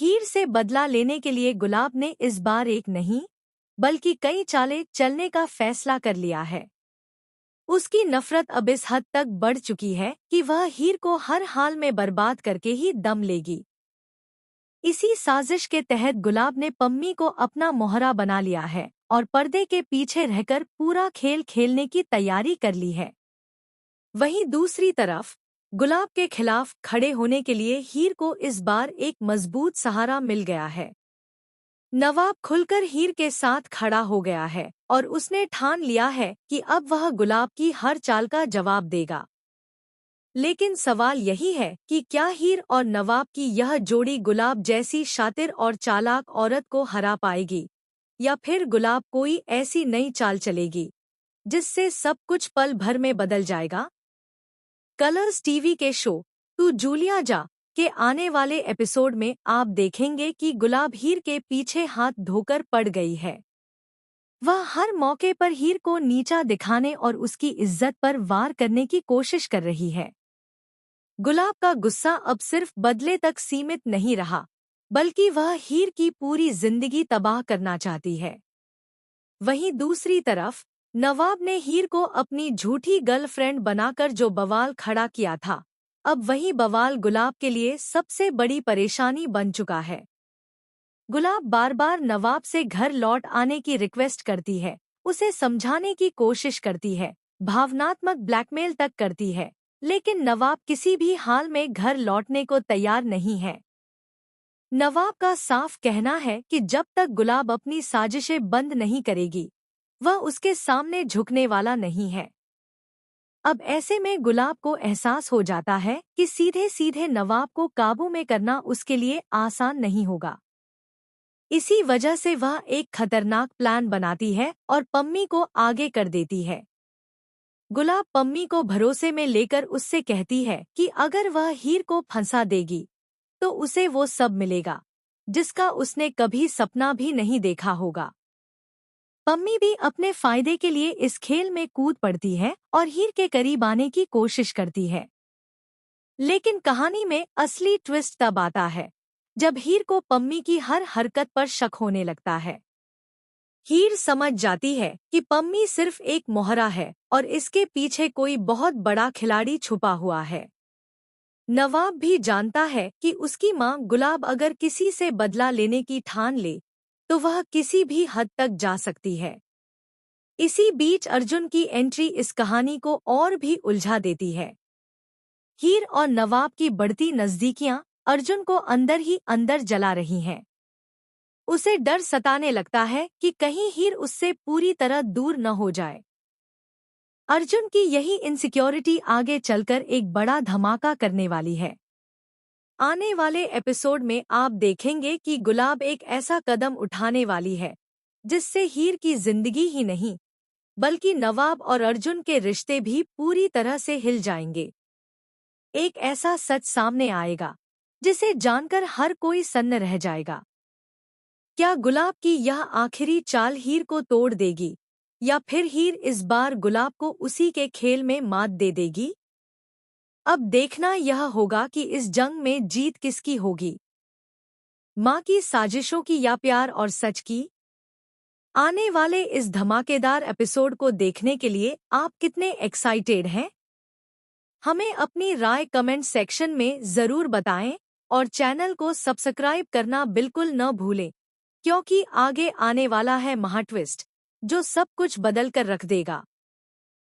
हीर से बदला लेने के लिए गुलाब ने इस बार एक नहीं बल्कि कई चालें चलने का फैसला कर लिया है। उसकी नफरत अब इस हद तक बढ़ चुकी है कि वह हीर को हर हाल में बर्बाद करके ही दम लेगी। इसी साजिश के तहत गुलाब ने पम्मी को अपना मोहरा बना लिया है और पर्दे के पीछे रहकर पूरा खेल खेलने की तैयारी कर ली है। वहीं दूसरी तरफ गुलाब के खिलाफ खड़े होने के लिए हीर को इस बार एक मजबूत सहारा मिल गया है। नवाब खुलकर हीर के साथ खड़ा हो गया है और उसने ठान लिया है कि अब वह गुलाब की हर चाल का जवाब देगा। लेकिन सवाल यही है कि क्या हीर और नवाब की यह जोड़ी गुलाब जैसी शातिर और चालाक औरत को हरा पाएगी, या फिर गुलाब कोई ऐसी नई चाल चलेगी जिससे सब कुछ पल भर में बदल जाएगा। कलर्स टीवी के शो तू जूलिया जा के आने वाले एपिसोड में आप देखेंगे कि गुलाब हीर के पीछे हाथ धोकर पड़ गई है। वह हर मौके पर हीर को नीचा दिखाने और उसकी इज्जत पर वार करने की कोशिश कर रही है। गुलाब का गुस्सा अब सिर्फ बदले तक सीमित नहीं रहा, बल्कि वह हीर की पूरी जिंदगी तबाह करना चाहती है। वहीं दूसरी तरफ नवाब ने हीर को अपनी झूठी गर्लफ्रेंड बनाकर जो बवाल खड़ा किया था, अब वही बवाल गुलाब के लिए सबसे बड़ी परेशानी बन चुका है। गुलाब बार बार नवाब से घर लौट आने की रिक्वेस्ट करती है, उसे समझाने की कोशिश करती है, भावनात्मक ब्लैकमेल तक करती है, लेकिन नवाब किसी भी हाल में घर लौटने को तैयार नहीं है। नवाब का साफ कहना है कि जब तक गुलाब अपनी साजिशें बंद नहीं करेगी, वह उसके सामने झुकने वाला नहीं है। अब ऐसे में गुलाब को एहसास हो जाता है कि सीधे सीधे नवाब को काबू में करना उसके लिए आसान नहीं होगा। इसी वजह से वह एक खतरनाक प्लान बनाती है और पम्मी को आगे कर देती है। गुलाब पम्मी को भरोसे में लेकर उससे कहती है कि अगर वह हीर को फंसा देगी तो उसे वो सब मिलेगा जिसका उसने कभी सपना भी नहीं देखा होगा। पम्मी भी अपने फायदे के लिए इस खेल में कूद पड़ती है और हीर के करीब आने की कोशिश करती है। लेकिन कहानी में असली ट्विस्ट तब आता है जब हीर को पम्मी की हर हरकत पर शक होने लगता है। हीर समझ जाती है कि पम्मी सिर्फ एक मोहरा है और इसके पीछे कोई बहुत बड़ा खिलाड़ी छुपा हुआ है। नवाब भी जानता है कि उसकी मां गुलाब अगर किसी से बदला लेने की ठान ले तो वह किसी भी हद तक जा सकती है। इसी बीच अर्जुन की एंट्री इस कहानी को और भी उलझा देती है। हीर और नवाब की बढ़ती नजदीकियां अर्जुन को अंदर ही अंदर जला रही हैं। उसे डर सताने लगता है कि कहीं हीर उससे पूरी तरह दूर न हो जाए। अर्जुन की यही इनसिक्योरिटी आगे चलकर एक बड़ा धमाका करने वाली है। आने वाले एपिसोड में आप देखेंगे कि गुलाब एक ऐसा कदम उठाने वाली है जिससे हीर की जिंदगी ही नहीं बल्कि नवाब और अर्जुन के रिश्ते भी पूरी तरह से हिल जाएंगे। एक ऐसा सच सामने आएगा जिसे जानकर हर कोई सन्न रह जाएगा। क्या गुलाब की यह आखिरी चाल हीर को तोड़ देगी, या फिर हीर इस बार गुलाब को उसी के खेल में मात दे देगी? अब देखना यह होगा कि इस जंग में जीत किसकी होगी, मां की साजिशों की या प्यार और सच की। आने वाले इस धमाकेदार एपिसोड को देखने के लिए आप कितने एक्साइटेड हैं? हमें अपनी राय कमेंट सेक्शन में जरूर बताएं और चैनल को सब्सक्राइब करना बिल्कुल न भूलें, क्योंकि आगे आने वाला है महाट्विस्ट जो सब कुछ बदल कर रख देगा।